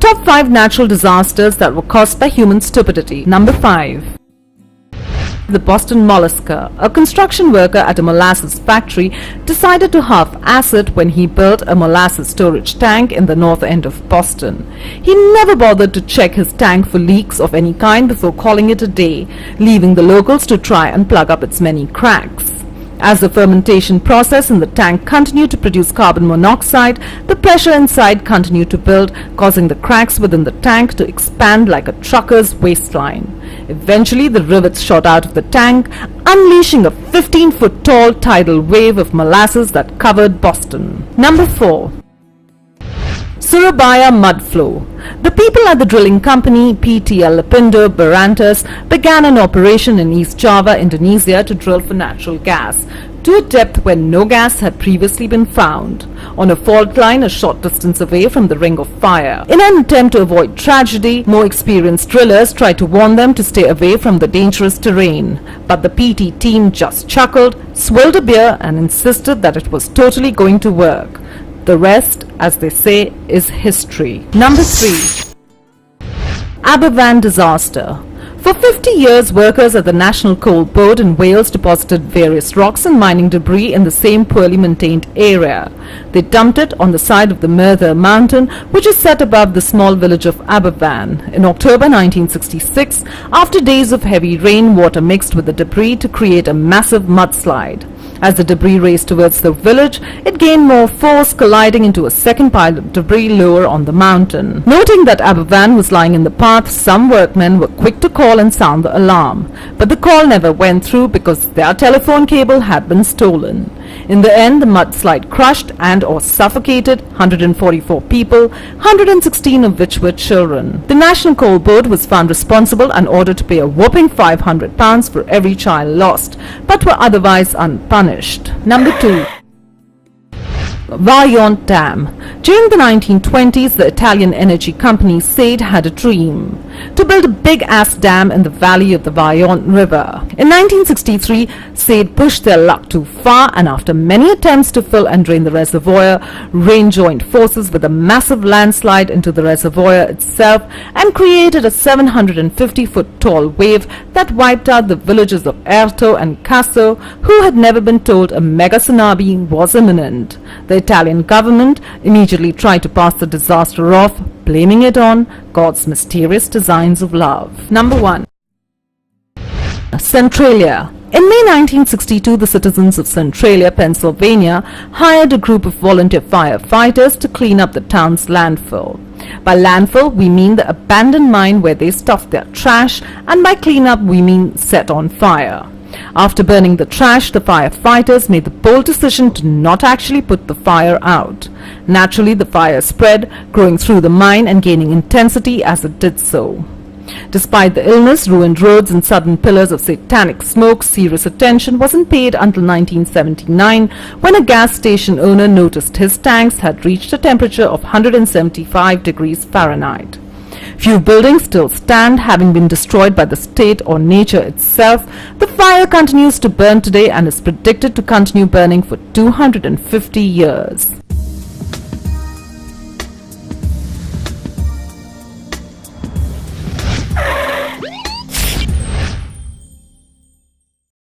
Top 5 natural disasters that were caused by human stupidity. Number 5. The Boston Mollusker, a construction worker at a molasses factory, decided to huff acid when he built a molasses storage tank in the north end of Boston. He never bothered to check his tank for leaks of any kind before calling it a day, leaving the locals to try and plug up its many cracks. As the fermentation process in the tank continued to produce carbon monoxide, the pressure inside continued to build, causing the cracks within the tank to expand like a trucker's waistline. Eventually, the rivets shot out of the tank, unleashing a 15-foot tall tidal wave of molasses that covered Boston. Number 4. Surabaya Mudflow. The people at the drilling company PT Lapindo Berantas began an operation in East Java, Indonesia to drill for natural gas to a depth where no gas had previously been found, on a fault line a short distance away from the ring of fire. In an attempt to avoid tragedy, more experienced drillers tried to warn them to stay away from the dangerous terrain, but the PT team just chuckled, swilled a beer and insisted that it was totally going to work. The rest, as they say, is history. Number 3. Aberfan Disaster. For 50 years, workers at the National Coal Board in Wales deposited various rocks and mining debris in the same poorly maintained area. They dumped it on the side of the Merthyr mountain, which is set above the small village of Aberfan. In October 1966, after days of heavy rain, water mixed with the debris to create a massive mudslide. As the debris raced towards the village, it gained more force, colliding into a second pile of debris lower on the mountain. Noting that Aberfan was lying in the path, some workmen were quick to call and sound the alarm. But the call never went through because their telephone cable had been stolen. In the end, the mudslide crushed and/or suffocated 144 people, 116 of which were children. The National Coal Board was found responsible and ordered to pay a whopping £500 for every child lost, but were otherwise unpunished. Number 2. Vajont Dam. During the 1920s, the Italian energy company SAID had a dream to build a big-ass dam in the valley of the Vajont River. In 1963, SAID pushed their luck too far, and after many attempts to fill and drain the reservoir, rain joined forces with a massive landslide into the reservoir itself and created a 750-foot tall wave that wiped out the villages of Erto and Casso, who had never been told a mega tsunami was imminent. The Italian government immediately tried to pass the disaster off, blaming it on God's mysterious designs of love. Number 1. Centralia. In May 1962, the citizens of Centralia, Pennsylvania, hired a group of volunteer firefighters to clean up the town's landfill. By landfill, we mean the abandoned mine where they stuffed their trash, and by clean up, we mean set on fire. After burning the trash, the firefighters made the bold decision to not actually put the fire out. Naturally, the fire spread, growing through the mine and gaining intensity as it did so. Despite the illness, ruined roads and sudden pillars of satanic smoke, serious attention wasn't paid until 1979, when a gas station owner noticed his tanks had reached a temperature of 175 degrees Fahrenheit. Few buildings still stand, having been destroyed by the state or nature itself. The fire continues to burn today and is predicted to continue burning for 250 years.